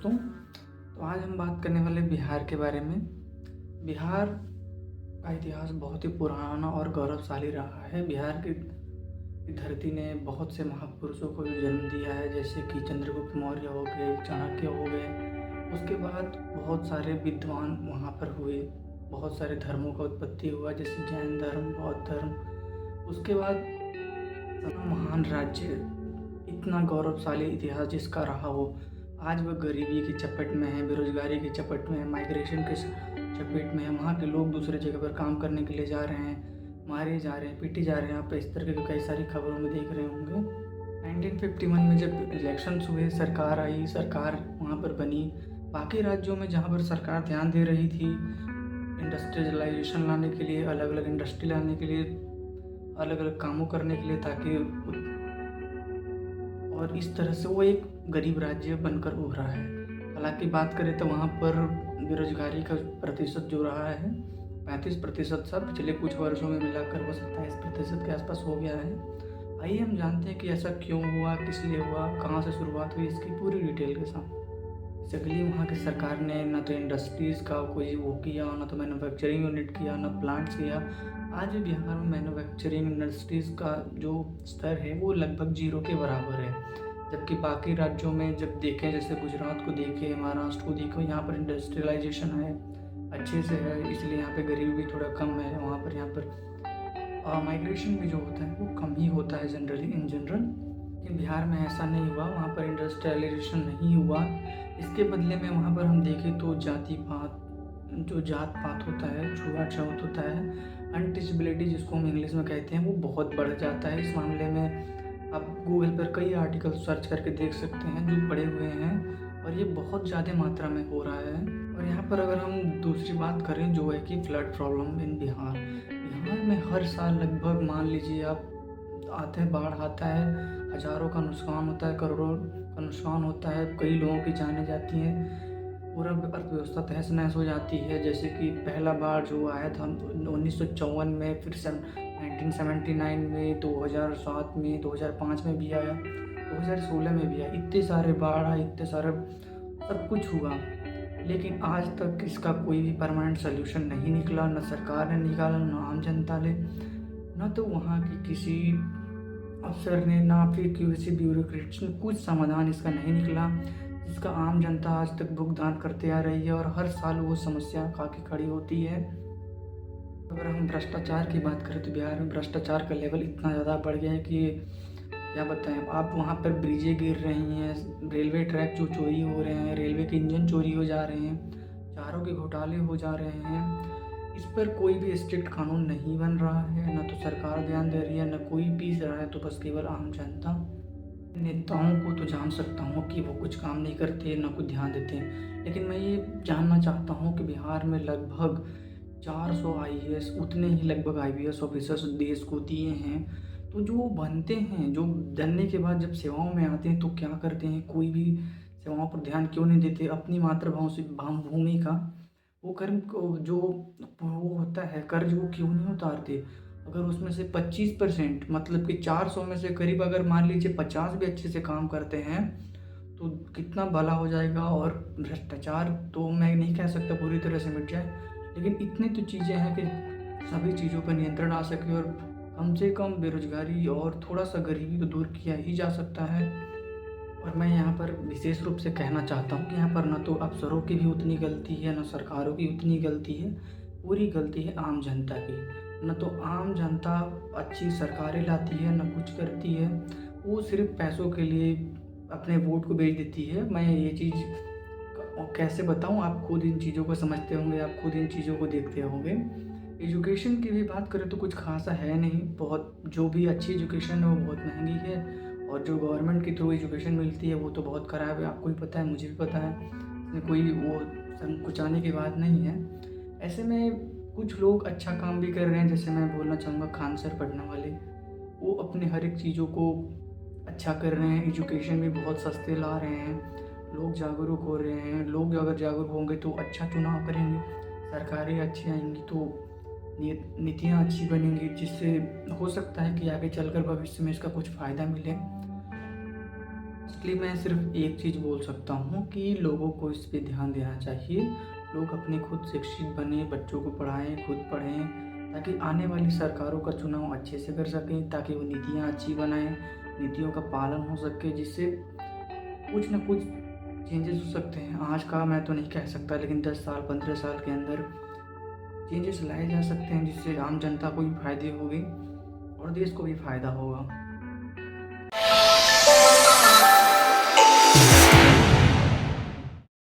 दोस्तों। तो आज हम बात करने वाले बिहार के बारे में। बिहार का इतिहास बहुत ही पुराना और गौरवशाली रहा है। बिहार की धरती ने बहुत से महापुरुषों को जन्म दिया है, जैसे कि चंद्रगुप्त मौर्य हो गए, चाणक्य हो गए। उसके बाद बहुत सारे विद्वान वहाँ पर हुए, बहुत सारे धर्मों का उत्पत्ति हुआ, जैसे जैन धर्म, बौद्ध धर्म। उसके बाद महान राज्य, इतना गौरवशाली इतिहास जिसका रहा हो, आज वह गरीबी की चपेट में है, बेरोजगारी की चपेट में है, माइग्रेशन के चपेट में है। वहाँ के लोग दूसरे जगह पर काम करने के लिए जा रहे हैं, मारे जा रहे हैं, पीटे जा रहे हैं। आप इस तरह की कई सारी खबरों में देख रहे होंगे। 1951 में जब इलेक्शंस हुए, सरकार आई, सरकार वहाँ पर बनी। बाकी राज्यों में जहाँ पर सरकार ध्यान दे रही थी इंडस्ट्रियलाइजेशन लाने के लिए, अलग अलग इंडस्ट्री लाने के लिए, अलग अलग कामों करने के लिए, ताकि और इस तरह से वो एक गरीब राज्य बनकर उभरा है। हालांकि बात करें तो वहाँ पर बेरोजगारी का प्रतिशत जो रहा है 35% सा, पिछले कुछ वर्षों में मिलाकर वो 27% के आसपास हो गया है। आइए हम जानते हैं कि ऐसा क्यों हुआ, किस लिए हुआ, कहाँ से शुरुआत हुई, इसकी पूरी डिटेल के साथ। बेसिकली वहाँ की सरकार ने ना तो इंडस्ट्रीज़ का कोई वो किया, ना तो मैन्युफैक्चरिंग यूनिट किया, ना प्लांट्स किया। आज भी बिहार में मैन्युफैक्चरिंग इंडस्ट्रीज़ का जो स्तर है वो लगभग जीरो के बराबर है। जबकि बाकी राज्यों में जब देखें, जैसे गुजरात को देखें, महाराष्ट्र को देखें, यहाँ पर इंडस्ट्रियलाइजेशन है, अच्छे से है, इसलिए यहाँ पे गरीबी भी थोड़ा कम है। वहाँ पर माइग्रेशन भी जो होता है वो कम ही होता है जनरली, इन जनरल। लेकिन बिहार में ऐसा नहीं हुआ, वहाँ पर इंडस्ट्रियलाइजेशन नहीं हुआ। इसके बदले में वहाँ पर हम देखें तो जात पात होता है, छुआछूत होता है, अनटचेबिलिटी जिसको हम इंग्लिश में कहते हैं, वो बहुत बढ़ जाता है। इस मामले में आप गूगल पर कई आर्टिकल सर्च करके देख सकते हैं जो पड़े हुए हैं, और ये बहुत ज़्यादा मात्रा में हो रहा है। और यहाँ पर अगर हम दूसरी बात करें जो है कि फ्लड प्रॉब्लम इन बिहार में हर साल लगभग मान लीजिए आप बाढ़ आता है, हज़ारों का नुकसान होता है, करोड़ों का नुकसान होता है, कई लोगों की जानें जाती हैं, पूरा अर्थव्यवस्था तहस नहस हो जाती है। जैसे कि पहला बाढ़ जो आया था 1954 में, फिर 1979 में, 2007 में, 2005 में भी आया, 2016 में भी आया। इतने सारे बाढ़ आए, इतने सारे सब कुछ हुआ, लेकिन आज तक इसका कोई भी परमानेंट सोल्यूशन नहीं निकला। न सरकार ने निकाला, न आम जनता ने, न तो वहाँ की किसी अफसर ने, ना फिर किसी ब्यूरोक्रेट्स ने कुछ समाधान इसका नहीं निकला, जिसका आम जनता आज तक भुगतान करते आ रही है, और हर साल वो समस्या काफ़ी खड़ी होती है। अगर हम भ्रष्टाचार की बात करें तो बिहार में भ्रष्टाचार का लेवल इतना ज़्यादा बढ़ गया है कि क्या बताएं। आप वहाँ पर ब्रिजें गिर रही हैं, रेलवे ट्रैक जो चोरी हो रहे हैं, रेलवे के इंजन चोरी हो जा रहे हैं, चारों के घोटाले हो जा रहे हैं। इस पर कोई भी स्ट्रिक्ट कानून नहीं बन रहा है, न तो सरकार ध्यान दे रही है, न कोई पीस रहा है, तो बस केवल आम जनता। नेताओं को तो जान सकता हूँ कि वो कुछ काम नहीं करते, न कुछ ध्यान देते हैं, लेकिन मैं ये जानना चाहता हूँ कि बिहार में लगभग 400 IAS, उतने ही लगभग IPS ऑफिसर्स देश को दिए हैं, तो जो बनते हैं, जो बनने के बाद जब सेवाओं में आते हैं तो क्या करते हैं, कोई भी सेवाओं पर ध्यान क्यों नहीं देते। अपनी मातृभूमि का वो कर्म को जो वो होता है कर्ज, वो क्यों नहीं उतारते। अगर उसमें से 25%, मतलब कि 400 में से करीब अगर मान लीजिए 50 भी अच्छे से काम करते हैं तो कितना भला हो जाएगा। और भ्रष्टाचार तो मैं नहीं कह सकता पूरी तरह से मिट जाए, लेकिन इतनी तो चीज़ें हैं कि सभी चीज़ों पर नियंत्रण आ सके, और कम से कम बेरोजगारी और थोड़ा सा गरीबी को दूर किया ही जा सकता है। और मैं यहाँ पर विशेष रूप से कहना चाहता हूँ कि यहाँ पर न तो अफसरों की भी उतनी गलती है, न सरकारों की उतनी गलती है, पूरी गलती है आम जनता की। न तो आम जनता अच्छी सरकारें लाती है, न कुछ करती है, वो सिर्फ पैसों के लिए अपने वोट को बेच देती है। मैं ये चीज़ कैसे बताऊँ, आप खुद इन चीज़ों को समझते होंगे, आप खुद इन चीज़ों को देखते होंगे। एजुकेशन की भी बात करें तो कुछ खासा है नहीं, बहुत जो भी अच्छी एजुकेशन है वो बहुत महंगी है, और जो गवर्नमेंट के थ्रू एजुकेशन मिलती है वो तो बहुत ख़राब है। आपको भी पता है, मुझे भी पता है, इसमें कोई वो संकुचाने की बात नहीं है। ऐसे में कुछ लोग अच्छा काम भी कर रहे हैं, जैसे मैं बोलना चाहूँगा खान सर पढ़ने वाले, वो अपने हर एक चीज़ों को अच्छा कर रहे हैं, एजुकेशन भी बहुत सस्ते ला रहे हैं, लोग जागरूक हो रहे हैं। लोग अगर जागरूक होंगे तो अच्छा चुनाव करेंगे, सरकारें अच्छी आएंगी तो नीतियाँ अच्छी बनेंगी, जिससे हो सकता है कि आगे चलकर भविष्य में इसका कुछ फ़ायदा मिले। लास्टली मैं सिर्फ एक चीज़ बोल सकता हूँ कि लोगों को इस पे ध्यान देना चाहिए। लोग अपने खुद शिक्षित बने, बच्चों को पढ़ाएँ, खुद पढ़ें, ताकि आने वाली सरकारों का चुनाव अच्छे से कर सकें, ताकि वो नीतियाँ अच्छी बनाएँ, नीतियों का पालन हो सके, जिससे कुछ न कुछ चेंजेस हो सकते हैं। आज का मैं तो नहीं कह सकता, लेकिन 10 साल, 15 साल के अंदर चेंजेस लाए जा सकते हैं, जिससे आम जनता को भी फ़ायदे होंगे और देश को भी फ़ायदा होगा।